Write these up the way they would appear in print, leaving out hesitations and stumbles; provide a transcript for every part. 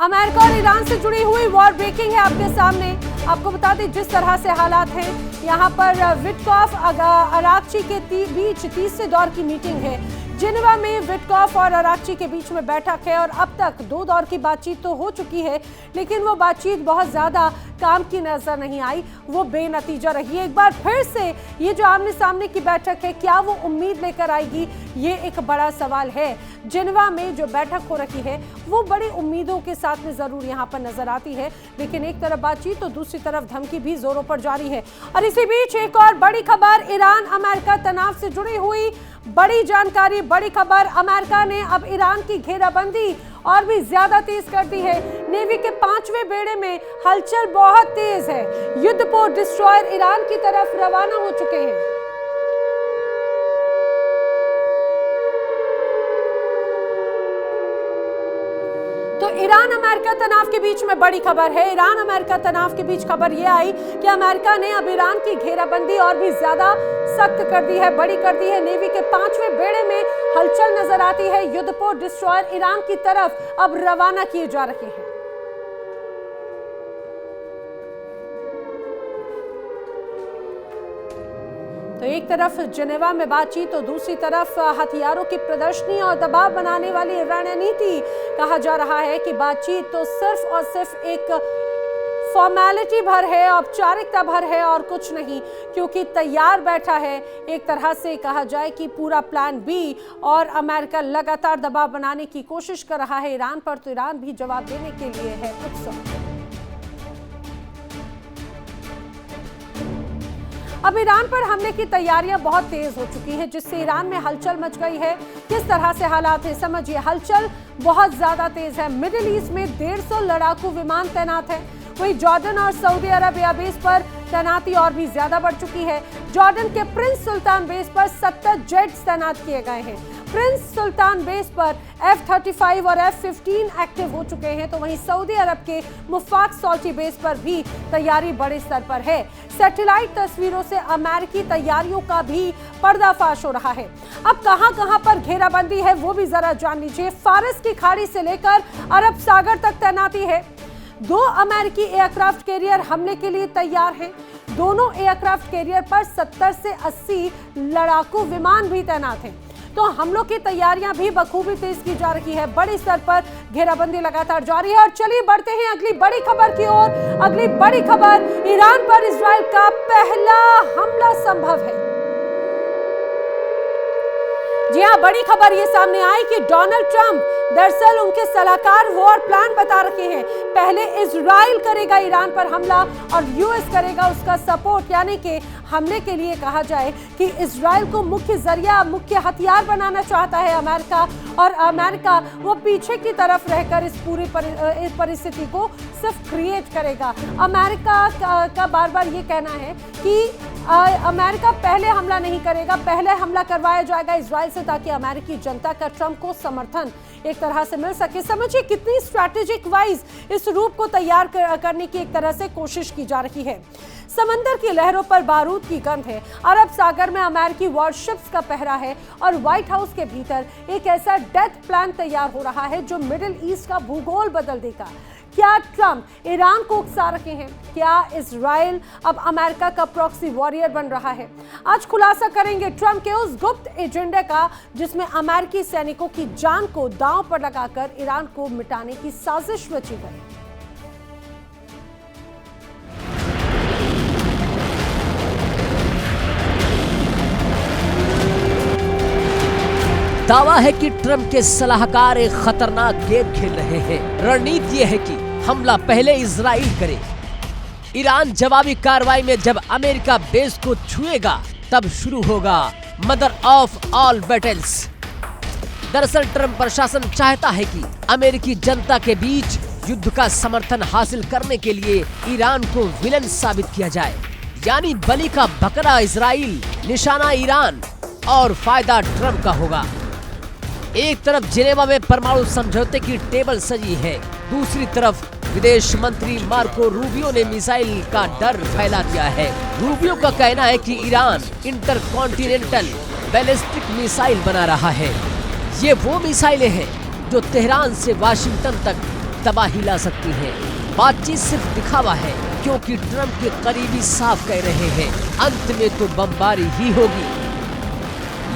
America और Iran से जुड़ी हुई वॉर ब्रेकिंग है आपके सामने। आपको बता दें जिस तरह से हालात हैं यहाँ पर विटकॉफ अरागची के बीच तीसरे दौर की मीटिंग है। जिनेवा में विटकॉफ और अरागची के बीच में बैठक है और अब तक 2 दौर की बातचीत तो हो चुकी है, लेकिन वो बातचीत बहुत ज्यादा काम की नजर नहीं आई, वो बेनतीजा रही। एक बार फिर से ये जो आमने सामने की बैठक है, क्या वो उम्मीद लेकर आएगी, ये एक बड़ा सवाल है। जिनेवा में जो बैठक हो रही है वो बड़ी उम्मीदों के साथ में जरूर यहाँ पर नजर आती है, लेकिन एक तरफ बातचीत तो दूसरी तरफ धमकी भी जोरों पर जारी है। और इसी बीच एक और बड़ी खबर, ईरान अमेरिका तनाव से जुड़ी हुई बड़ी जानकारी, बड़ी खबर। अमेरिका ने अब ईरान की घेराबंदी और भी ज्यादा तेज कर दी है। नेवी के 5वें बेड़े में हलचल बहुत तेज है। युद्धपोत डिस्ट्रॉयर ईरान की तरफ रवाना हो चुके हैं। तो ईरान अमेरिका तनाव के बीच में बड़ी खबर है। ईरान अमेरिका तनाव के बीच खबर यह आई कि अमेरिका ने अब ईरान की घेराबंदी और भी ज्यादा सख्त कर दी है, बड़ी कर दी है। नेवी के 5वें बेड़े में हलचल नजर आती है। युद्धपोत डिस्ट्रॉयर ईरान की तरफ अब रवाना किए जा रहे हैं। तो एक तरफ जिनेवा में बातचीत तो दूसरी तरफ हथियारों की प्रदर्शनी और दबाव बनाने वाली रणनीति। कहा जा रहा है कि बातचीत तो सिर्फ और सिर्फ एक फॉर्मेलिटी भर है, औपचारिकता भर है और कुछ नहीं, क्योंकि तैयार बैठा है एक तरह से कहा जाए कि पूरा प्लान बी। और अमेरिका लगातार दबाव बनाने की कोशिश कर रहा है ईरान पर, तो ईरान भी जवाब देने के लिए है उत्सुक। अब ईरान पर हमले की तैयारियां बहुत तेज हो चुकी हैं, जिससे ईरान में हलचल मच गई है। किस तरह से हालात है समझिए। हलचल बहुत ज्यादा तेज है। मिडिल ईस्ट में 150 लड़ाकू विमान तैनात है। वहीं जॉर्डन और सऊदी अरब एयरबेस पर तैनाती और भी ज्यादा बढ़ चुकी है। जॉर्डन के प्रिंस सुल्तान बेस पर 70 जेट्स तैनात किए गए हैं। प्रिंस सुल्तान बेस पर F-35 और F-15 एक्टिव हो चुके हैं। तो वहीं सऊदी अरब के मुफाक सॉल्टी बेस पर भी तैयारी बड़े स्तर पर है। सैटेलाइट तस्वीरों से अमेरिकी तैयारियों का भी पर्दाफाश हो रहा है। अब कहां पर घेराबंदी है वो भी जरा जान लीजिए। फारस की खाड़ी से लेकर अरब सागर तक तैनाती है। 2 अमेरिकी एयरक्राफ्ट कैरियर हमले के लिए तैयार हैं। दोनों एयरक्राफ्ट कैरियर पर 70 से 80 लड़ाकू विमान भी तैनात हैं। तो हमलों की तैयारियां भी बखूबी तेज की जा रही है। बड़े स्तर पर घेराबंदी लगातार जारी है। और चलिए बढ़ते हैं अगली बड़ी खबर की ओर। अगली बड़ी खबर, ईरान पर इजराइल का पहला हमला संभव है। जी हां, बड़ी खबर ये सामने आई कि डोनाल्ड ट्रंप दरअसल उनके सलाहकार वॉर प्लान बता रखे हैं। पहले इजराइल करेगा ईरान पर हमला और यूएस करेगा उसका सपोर्ट, यानी कि हमले के लिए कहा जाए कि इजराइल को मुख्य जरिया, मुख्य हथियार बनाना चाहता है अमेरिका। और अमेरिका वो पीछे की तरफ रहकर इस पूरी परिस्थिति को सिर्फ क्रिएट करेगा। अमेरिका का बार बार ये कहना है कि अमेरिका पहले हमला नहीं करेगा, पहले हमला करवाया जाएगा इजराइल से, ताकि अमेरिकी जनता का ट्रंप को समर्थन एक तरह से मिल सके। समझिए कितनी स्ट्रैटेजिक वाइज इस रूप को तैयार करने की एक तरह से कोशिश की जा रही है। समंदर की लहरों पर बारूद की गंध है। अरब सागर में अमेरिकी वॉरशिप्स का पहरा है और व्हाइट हाउस के भीतर एक ऐसा डेथ प्लान तैयार हो रहा है जो मिडिल ईस्ट का भूगोल बदल देगा। क्या ट्रंप ईरान को उकसा रहे हैं? क्या इजराइल अब अमेरिका का प्रॉक्सी वॉरियर बन रहा है? आज खुलासा करेंगे ट्रंप के उस गुप्त एजेंडे का जिसमें अमेरिकी सैनिकों की जान को दांव पर लगाकर ईरान को मिटाने की साजिश रची गई। दावा है कि ट्रंप के सलाहकार एक खतरनाक गेम खेल रहे हैं। रणनीति यह है कि हमला पहले इजराइल करे। ईरान जवाबी कार्रवाई में जब अमेरिका बेस को छुएगा तब शुरू होगा मदर ऑफ ऑल बैटल्स। दरअसल ट्रंप प्रशासन चाहता है कि अमेरिकी जनता के बीच युद्ध का समर्थन हासिल करने के लिए ईरान को विलन साबित किया जाए, यानी बलि का बकरा इजराइल, निशाना ईरान और फायदा ट्रंप का होगा। एक तरफ जिनेवा में परमाणु समझौते की टेबल सजी है, दूसरी तरफ विदेश मंत्री मार्को रूबियो ने मिसाइल का डर फैला दिया है। रूबियो का कहना है कि ईरान इंटरकॉन्टिनेंटल बैलिस्टिक मिसाइल बना रहा है। ये वो मिसाइलें हैं जो तेहरान से वाशिंगटन तक तबाही ला सकती है। बातचीत सिर्फ दिखावा है, क्योंकि ट्रंप के करीबी साफ कह रहे हैं अंत में तो बमबारी ही होगी,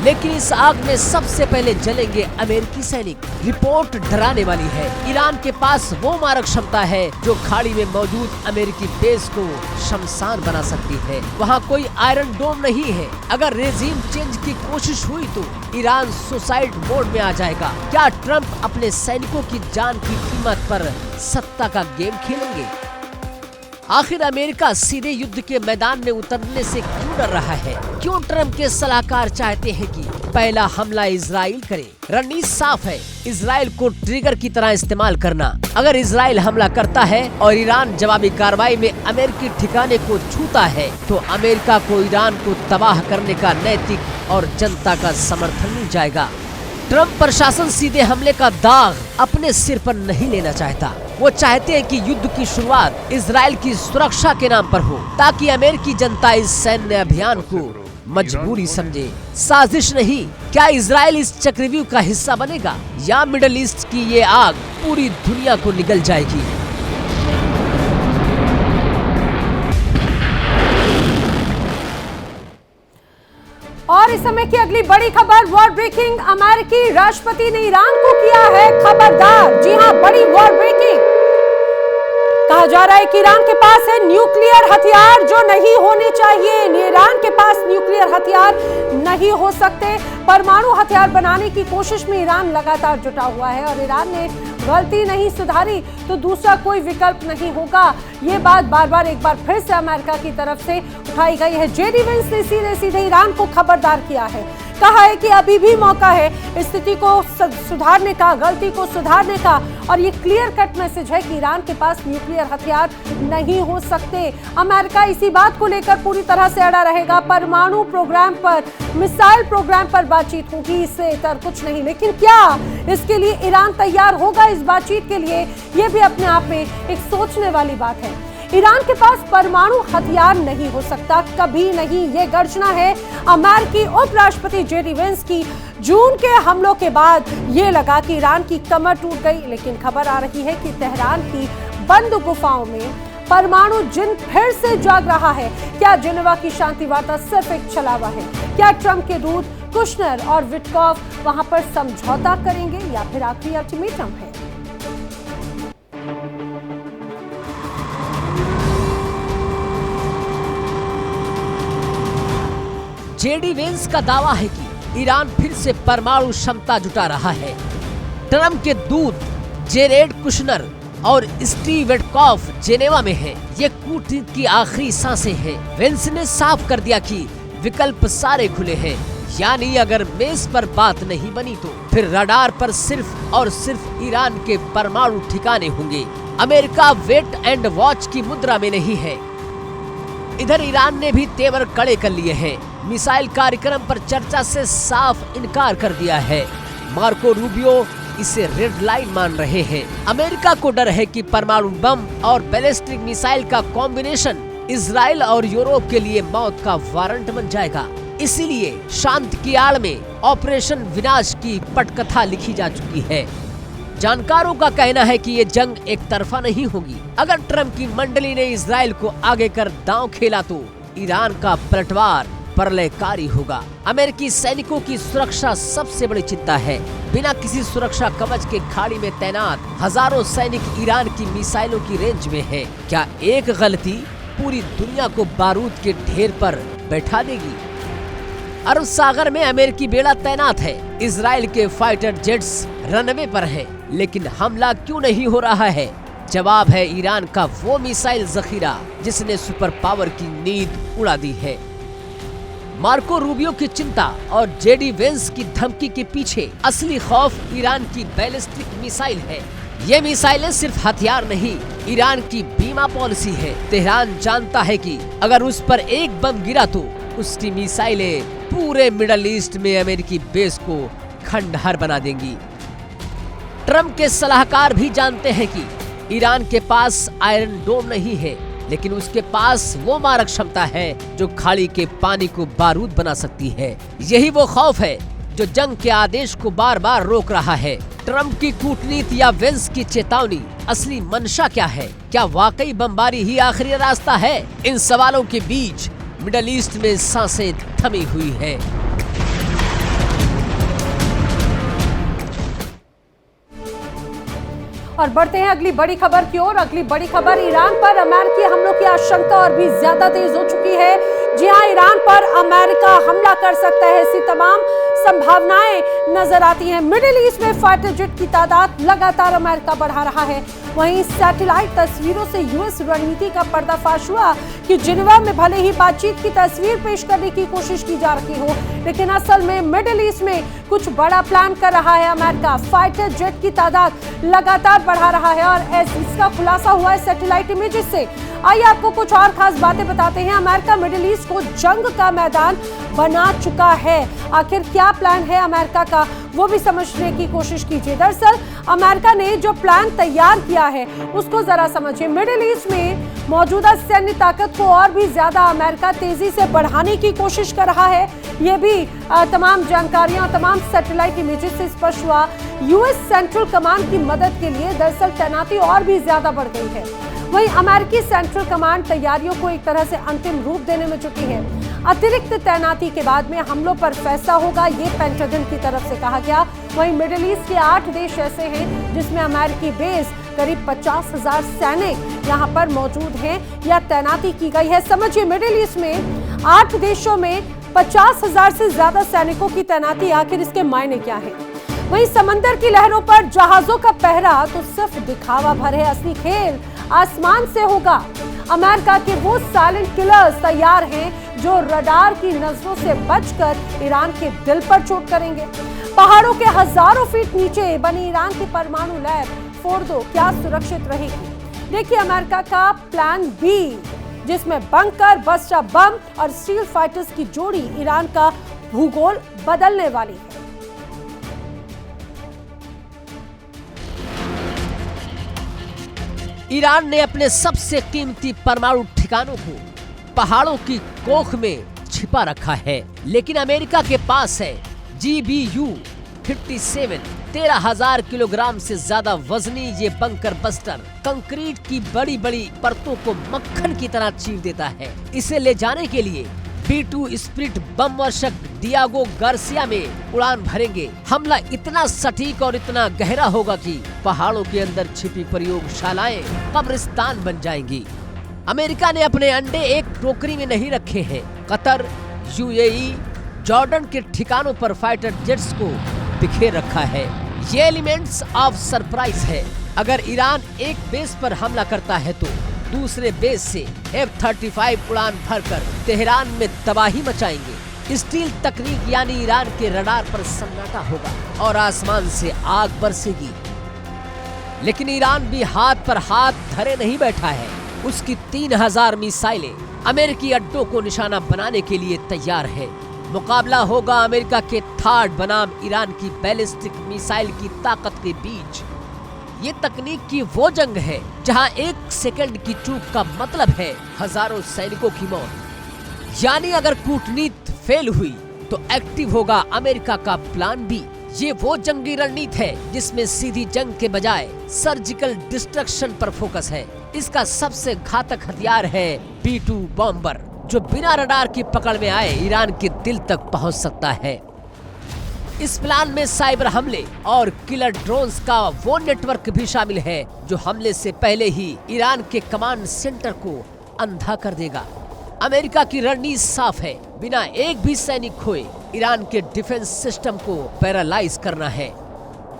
लेकिन इस आग में सबसे पहले जलेंगे अमेरिकी सैनिक। रिपोर्ट डराने वाली है। ईरान के पास वो मारक क्षमता है जो खाड़ी में मौजूद अमेरिकी बेस को शमशान बना सकती है। वहाँ कोई आयरन डोम नहीं है। अगर रेजिम चेंज की कोशिश हुई तो ईरान सुसाइड मोड में आ जाएगा। क्या ट्रंप अपने सैनिकों की जान की कीमत पर सत्ता का गेम खेलेंगे? आखिर अमेरिका सीधे युद्ध के मैदान में उतरने से क्यों डर रहा है? क्यों ट्रंप के सलाहकार चाहते हैं कि पहला हमला इजराइल करे? रणनीति साफ है, इजराइल को ट्रिगर की तरह इस्तेमाल करना। अगर इजराइल हमला करता है और ईरान जवाबी कार्रवाई में अमेरिकी ठिकाने को छूता है तो अमेरिका को ईरान को तबाह करने का नैतिक और जनता का समर्थन मिल जाएगा। ट्रंप प्रशासन सीधे हमले का दाग अपने सिर पर नहीं लेना चाहता। वो चाहते हैं कि युद्ध की शुरुआत इजराइल की सुरक्षा के नाम पर हो, ताकि अमेरिकी जनता इस सैन्य अभियान को मजबूरी समझे, साजिश नहीं। क्या इजराइल इस चक्रव्यूह का हिस्सा बनेगा या मिडिल ईस्ट की ये आग पूरी दुनिया को निगल जाएगी? और इस समय की अगली बड़ी खबर, वॉर ब्रेकिंग। अमेरिकी राष्ट्रपति ने ईरान को किया है खबरदार। जी हां, बड़ी वॉर ब्रेकिंग। कहा जा रहा है कि ईरान के पास है न्यूक्लियर हथियार जो नहीं होने चाहिए। ईरान के पास न्यूक्लियर हथियार नहीं हो सकते। परमाणु हथियार बनाने की कोशिश में ईरान लगातार जुटा हुआ है और ईरान ने गलती नहीं सुधारी तो दूसरा कोई विकल्प नहीं होगा। ये बात बार बार एक बार फिर से अमेरिका की तरफ से उठाई गई है। जेडी वेंस ने सीधे ईरान को खबरदार किया है। कहा है कि अभी भी मौका है स्थिति को सुधारने का, गलती को सुधारने का, और ये क्लियर कट मैसेज है कि ईरान के पास न्यूक्लियर हथियार नहीं हो सकते। अमेरिका इसी बात को लेकर पूरी तरह से अड़ा रहेगा। परमाणु प्रोग्राम पर, मिसाइल प्रोग्राम पर बातचीत होगी, इससे इतर कुछ नहीं। लेकिन क्या इसके लिए ईरान तैयार होगा इस बातचीत के लिए? ये भी अपने आप में एक सोचने वाली बात है। ईरान के पास परमाणु हथियार नहीं हो सकता, कभी नहीं। ये गर्जना है अमेरिकी उपराष्ट्रपति जेडी वेंस की। जून के हमलों के बाद ये लगा कि ईरान की कमर टूट गई, लेकिन खबर आ रही है कि तेहरान की बंद गुफाओं में परमाणु जिन फिर से जाग रहा है। क्या जिनेवा की शांति वार्ता सिर्फ एक छलावा है? क्या ट्रंप के दूत कुशनर और विटकॉफ वहां पर समझौता करेंगे या फिर आखिरी अल्टीमेटम है? जेडी वेंस का दावा है कि ईरान फिर से परमाणु क्षमता जुटा रहा है। ट्रंप के दूत जेरेड कुशनर और स्टीव विटकॉफ जेनेवा में हैं। ये कूटनीति की आखिरी सांसें हैं। वेंस ने साफ कर दिया कि विकल्प सारे खुले हैं, यानी अगर मेज पर बात नहीं बनी तो फिर रडार पर सिर्फ और सिर्फ ईरान के परमाणु ठिकाने होंगे। अमेरिका वेट एंड वॉच की मुद्रा में नहीं है। इधर ईरान ने भी तेवर कड़े कर लिए हैं। मिसाइल कार्यक्रम पर चर्चा से साफ इनकार कर दिया है। मार्को रूबियो इसे रेड लाइन मान रहे हैं। अमेरिका को डर है कि परमाणु बम और बैलिस्टिक मिसाइल का कॉम्बिनेशन इजराइल और यूरोप के लिए मौत का वारंट बन जाएगा। इसीलिए शांत की आड़ में ऑपरेशन विनाश की पटकथा लिखी जा चुकी है। जानकारों का कहना है कि ये जंग एक तरफा नहीं होगी। अगर ट्रंप की मंडली ने इजराइल को आगे कर दांव खेला तो ईरान का पलटवार प्रलयकारी होगा। अमेरिकी सैनिकों की सुरक्षा सबसे बड़ी चिंता है। बिना किसी सुरक्षा कवच के खाड़ी में तैनात हजारों सैनिक ईरान की मिसाइलों की रेंज में हैं। क्या एक गलती पूरी दुनिया को बारूद के ढेर पर बैठा देगी? अरब सागर में अमेरिकी बेड़ा तैनात है। इजराइल के फाइटर जेट्स रनवे पर हैं, लेकिन हमला क्यों नहीं हो रहा है? जवाब है ईरान का वो मिसाइल जखीरा जिसने सुपर पावर की नींद उड़ा दी है। मार्को रूबियो की चिंता और जेडी वेंस की धमकी के पीछे असली खौफ ईरान की बैलिस्टिक मिसाइल है। ये मिसाइलें सिर्फ हथियार नहीं, ईरान की बीमा पॉलिसी है। तेहरान जानता है कि अगर उस पर एक बम गिरा तो उसकी मिसाइलें पूरे मिडल ईस्ट में अमेरिकी बेस को खंडहर बना देंगी। ट्रंप के सलाहकार भी जानते हैं कि ईरान के पास आयरन डोम नहीं है, लेकिन उसके पास वो मारक क्षमता है जो खाड़ी के पानी को बारूद बना सकती है। यही वो खौफ है जो जंग के आदेश को बार बार रोक रहा है। ट्रंप की कूटनीति या वेंस की चेतावनी असली मंशा क्या है? क्या वाकई बमबारी ही आखिरी रास्ता है? इन सवालों के बीच मिडल ईस्ट में सांसें थमी हुई है। और बढ़ते हैं अगली बड़ी खबर की ओर। अगली बड़ी खबर, ईरान पर अमेरिकी हमलों की आशंका और भी ज्यादा तेज हो चुकी है। जी हां, ईरान पर अमेरिका हमला कर सकता है, ऐसी तमाम संभावनाएं नजर आती हैं। मिडिल ईस्ट में फाइटर जेट की तादाद लगातार अमेरिका बढ़ा रहा है। वहीं सैटेलाइट तस्वीरों से यूएस रणनीति का पर्दाफाश हुआ कि जिनेवा में भले ही बातचीत की तस्वीर पेश करने की कोशिश की जा रही हो, लेकिन असल में मिडिल ईस्ट में कुछ बड़ा प्लान कर रहा है अमेरिका। फाइटर जेट की तादाद लगातार बढ़ा रहा है और इसका खुलासा हुआ है सैटेलाइट इमेजेस से। आइए आपको कुछ और खास बातें बताते हैं। अमेरिका मिडिल ईस्ट को जंग का मैदान बना चुका है। आखिर क्या प्लान है अमेरिका का, वो भी समझने की कोशिश कीजिए। दरअसल अमेरिका ने जो प्लान तैयार किया है उसको जरा समझिए। मिडिल ईस्ट में मौजूदा सैन्य ताकत को और भी ज्यादा अमेरिका तेजी से बढ़ाने की कोशिश कर रहा है। ये भी तमाम जानकारियां और तमाम सैटेलाइट इमेजेस से स्पष्ट हुआ। यूएस सेंट्रल कमांड की मदद के लिए दरअसल तैनाती और भी ज्यादा बढ़ गई है। वहीं अमेरिकी सेंट्रल कमांड तैयारियों को एक तरह से अंतिम रूप देने में जुटी है। अतिरिक्त तैनाती के बाद में हमलों पर फैसला होगा, ये पेंटागन की तरफ से कहा गया। वहीं मिडिल ईस्ट के 8 देश ऐसे हैं जिसमें अमेरिकी बेस करीब 50,000 सैनिक यहाँ पर मौजूद हैं या तैनाती की गई है। समझिए, मिडिल ईस्ट में 8 देशों में 50,000 से ज्यादा सैनिकों की तैनाती, आखिर इसके मायने क्या है? वहीं समंदर की लहरों पर जहाजों का पहरा तो सिर्फ दिखावा भर है, असली खेल आसमान से होगा। अमेरिका के वो साइलेंट किलर्स तैयार हैं जो रडार की नजरों से बचकर ईरान के दिल पर चोट करेंगे। पहाड़ों के हजारों फीट नीचे बनी ईरान की परमाणु लैब फोर्दो क्या सुरक्षित रहेगी? देखिए अमेरिका का प्लान बी, जिसमें बंकर, बस्टर बम और स्टील फाइटर्स की जोड़ी ईरान का भूगोल बदलने वाली है। ईरान ने अपने सबसे कीमती परमाणु ठिकानों को पहाड़ों की कोख में छिपा रखा है, लेकिन अमेरिका के पास है GBU-57 13,000 किलोग्राम से ज्यादा वजनी ये बंकर बस्टर कंक्रीट की बड़ी बड़ी परतों को मक्खन की तरह चीर देता है। इसे ले जाने के लिए B-2 स्पिरिट बम वर्षक डियागो गार्सिया में उड़ान भरेंगे। हमला इतना सटीक और इतना गहरा होगा कि पहाड़ों के अंदर छिपी प्रयोगशालाएं कब्रिस्तान बन जाएंगी। अमेरिका ने अपने अंडे एक टोकरी में नहीं रखे हैं। कतर, UAE, जॉर्डन के ठिकानों पर फाइटर जेट्स को बिखेर रखा है। ये एलिमेंट्स ऑफ सरप्राइज है। अगर ईरान एक बेस पर हमला करता है तो दूसरे बेस से F-35 उड़ान भरकर तेहरान में तबाही मचाएंगे। स्टील तकनीक यानी ईरान के रडार पर सन्नाटा होगा और आसमान से आग बरसेगी। लेकिन ईरान भी हाथ पर हाथ धरे नहीं बैठा है। उसकी 3,000 मिसाइलें अमेरिकी अड्डों को निशाना बनाने के लिए तैयार है। मुकाबला होगा अमेरिका के थार्ड बनाम ईरान की बैलिस्टिक मिसाइल की ताकत के बीच। ये तकनीक की वो जंग है जहां 1 सेकंड की चूक का मतलब है हजारों सैनिकों की मौत। यानी अगर कूटनीति फेल हुई तो एक्टिव होगा अमेरिका का प्लान बी। ये वो जंगी रणनीति है जिसमें सीधी जंग के बजाय सर्जिकल डिस्ट्रक्शन पर फोकस है। इसका सबसे घातक हथियार है B-2 बॉम्बर, जो बिना रडार की पकड़ में आए ईरान के दिल तक पहुंच सकता है। इस प्लान में साइबर हमले और किलर ड्रोन्स का वो नेटवर्क भी शामिल है जो हमले से पहले ही ईरान के कमांड सेंटर को अंधा कर देगा। अमेरिका की रणनीति साफ है, बिना एक भी सैनिक खोए ईरान के डिफेंस सिस्टम को पैरालाइज करना है।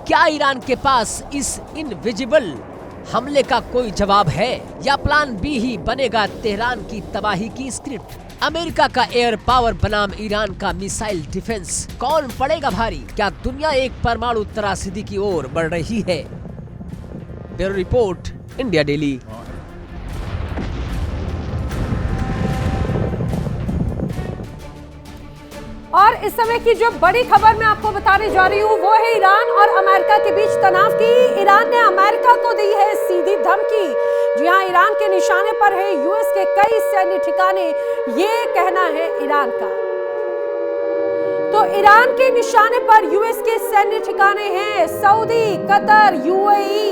क्या ईरान के पास इस इनविजिबल हमले का कोई जवाब है या प्लान बी ही बनेगा तेहरान की तबाही की स्क्रिप्ट? अमेरिका का एयर पावर बनाम ईरान का मिसाइल डिफेंस कौन पड़ेगा भारी? क्या दुनिया एक परमाणु त्रासदी की ओर बढ़ रही है? Bureau report, India daily. और इस समय की जो बड़ी खबर मैं आपको बताने जा रही हूँ वो है ईरान और अमेरिका के बीच तनाव की। ईरान ने अमेरिका को दी है सीधी धमकी। जी हाँ, ईरान के निशाने पर है यूएस के कई सैन्य ठिकाने, ये कहना है ईरान का। तो ईरान के निशाने पर यूएस के सैन्य ठिकाने हैं। सऊदी, कतर, UAE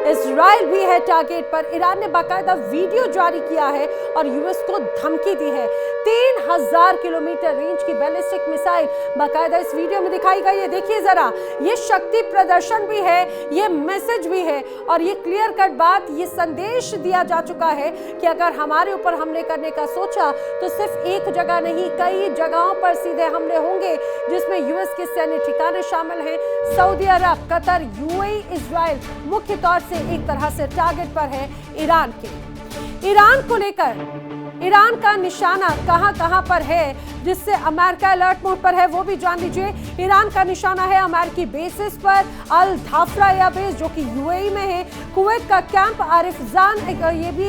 इजराइल भी है टारगेट पर। ईरान ने बाकायदा वीडियो जारी किया है और यूएस को धमकी दी है। 3000 किलोमीटर रेंज की बैलिस्टिक मिसाइल बाकायदा इस वीडियो में दिखाई गई है। देखिए जरा, ये शक्ति प्रदर्शन भी है, ये मैसेज भी है और ये क्लियर कट बात, ये संदेश दिया जा चुका है कि अगर हमारे ऊपर हमले करने का सोचा तो सिर्फ एक जगह नहीं, कई जगहों पर सीधे हमले होंगे, जिसमें यूएस के सैन्य ठिकाने शामिल हैं। सऊदी अरब, कतर, यूएई, इजराइल मुख्य तौर से एक तरह से टारगेट पर है ईरान के। ईरान को लेकर ईरान का निशाना कहां पर है, जिससे अमेरिका अलर्ट मोड पर है, वो भी जान लीजिए। ईरान का निशाना है अमेरिकी बेसिस पर, अल धाफरा एयरबेस जो कि यूएई में है, कुवैत का कैंप आरिफजान ये भी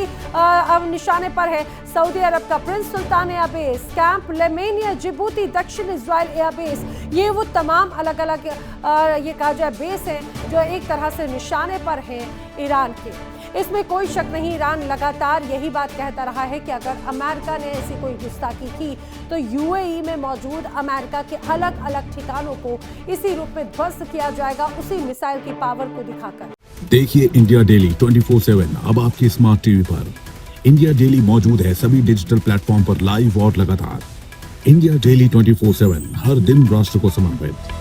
निशाने पर है, सऊदी अरब का प्रिंस सुल्तान एयरबेस, कैंप लेमेनिया, जिबूती, दक्षिण इजराइल एयरबेस, ये वो तमाम अलग अलग ये कहा जाए बेस हैं जो एक तरह से निशाने पर हैं ईरान के। इसमें कोई शक नहीं, ईरान लगातार यही बात कहता रहा है कि अगर अमेरिका ने ऐसी कोई गुस्ताखी की तो यूएई में मौजूद अमेरिका के अलग अलग ठिकानों को इसी रूप में ध्वस्त किया जाएगा, उसी मिसाइल की पावर को दिखाकर। देखिए इंडिया डेली 24/7 अब आपकी स्मार्ट टीवी पर। इंडिया डेली मौजूद है सभी डिजिटल प्लेटफॉर्म पर लाइव और लगातार। इंडिया डेली 24/7 हर दिन राष्ट्र को समर्पित।